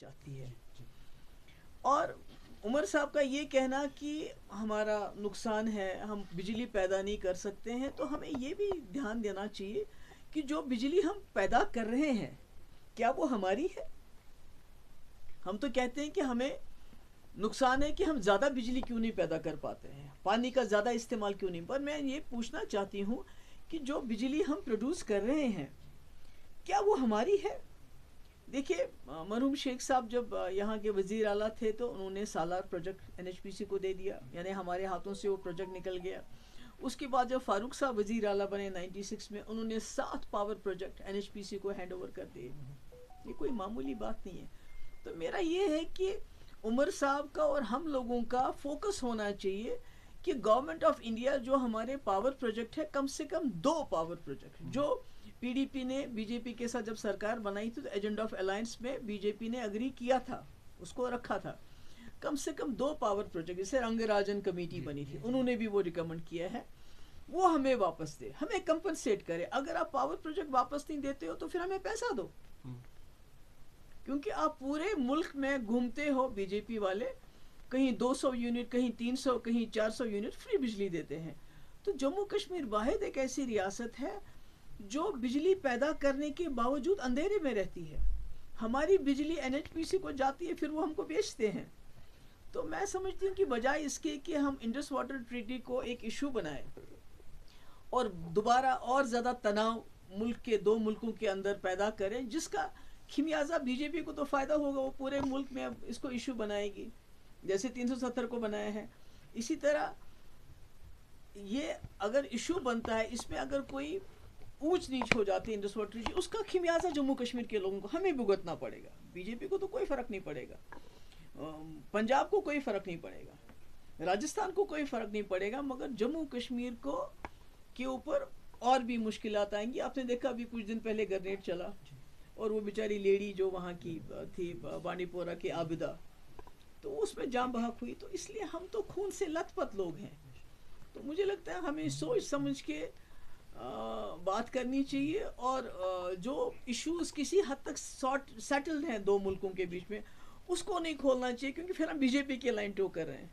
चाहती है। और उमर साहब का ये कहना कि हमारा नुकसान है, हम बिजली पैदा नहीं कर सकते हैं, तो हमें ये भी ध्यान देना चाहिए कि जो बिजली हम पैदा कर रहे हैं क्या वो हमारी है? हम तो कहते हैं कि हमें नुकसान है कि हम ज़्यादा बिजली क्यों नहीं पैदा कर पाते हैं, पानी का ज़्यादा इस्तेमाल क्यों नहीं। पर मैं ये पूछना चाहती हूँ कि जो बिजली हम प्रोड्यूस कर रहे हैं क्या वो हमारी है? देखिए, मरहूम शेख साहब जब यहाँ के वज़ीर आला थे तो उन्होंने सालार प्रोजेक्ट एनएचपीसी को दे दिया, यानी हमारे हाथों से वो प्रोजेक्ट निकल गया। उसके बाद जब फारूक साहब वज़ीर आला बने 96 में, उन्होंने 7 पावर प्रोजेक्ट एनएचपीसी को हैंड ओवर कर दिए। ये कोई मामूली बात नहीं है। तो मेरा ये है कि उमर साहब का और हम लोगों का फोकस होना चाहिए कि गवर्नमेंट ऑफ इंडिया जो हमारे पावर प्रोजेक्ट है, कम से कम 2 पावर प्रोजेक्ट जो पीडीपी ने बीजेपी के साथ जब सरकार बनाई थी तो एजेंडा ऑफ अलायंस में बीजेपी ने अग्री किया था, उसको रखा था, कम से कम 2 पावर प्रोजेक्ट, जैसे रंगराजन कमेटी बनी थी, उन्होंने भी वो रिकमेंड किया है, वो हमें वापस दे, हमें कंपनसेट करे। अगर आप पावर प्रोजेक्ट वापस नहीं देते हो तो फिर हमें पैसा दो, क्योंकि आप पूरे मुल्क में घूमते हो बीजेपी वाले, कहीं 200 यूनिट, कहीं 300, कहीं 400 यूनिट फ्री बिजली देते हैं। तो जम्मू कश्मीर वाहिद एक ऐसी रियासत है जो बिजली पैदा करने के बावजूद अंधेरे में रहती है। हमारी बिजली एनएचपीसी को जाती है, फिर वो हमको बेचते हैं। तो मैं समझती हूँ कि बजाय इसके कि हम इंडस वाटर ट्रीटी को एक इशू बनाएं और दोबारा और ज़्यादा तनाव मुल्क के 2 मुल्कों के अंदर पैदा करें, जिसका खिमियाजा बीजेपी को तो फ़ायदा होगा, वो पूरे मुल्क में इसको इशू बनाएगी, जैसे 370 को बनाया है। इसी तरह ये अगर इशू बनता है, इसमें अगर कोई ऊंच नीच हो जाती है इंडस वाटर ट्रीटी, उसका खिमियाजा जम्मू कश्मीर के लोगों को हमें भुगतना पड़ेगा। बीजेपी को तो कोई फ़र्क नहीं पड़ेगा, पंजाब को कोई फ़र्क नहीं पड़ेगा, राजस्थान को कोई फ़र्क नहीं पड़ेगा, मगर जम्मू कश्मीर को के ऊपर और भी मुश्किलात आएंगी। आपने देखा अभी कुछ दिन पहले ग्रेनेड चला और वो बेचारी लेडी जो वहाँ की थी, बांडीपोरा की आबिदा, तो उसमें जान बहक हुई। तो इसलिए हम तो खून से लथपथ लोग हैं। तो मुझे लगता है हमें सोच समझ के बात करनी चाहिए, और जो इश्यूज़ किसी हद तक सेटल्ड हैं 2 मुल्कों के बीच में, उसको नहीं खोलना चाहिए, क्योंकि फिर हम बीजेपी की लाइन टो कर रहे हैं।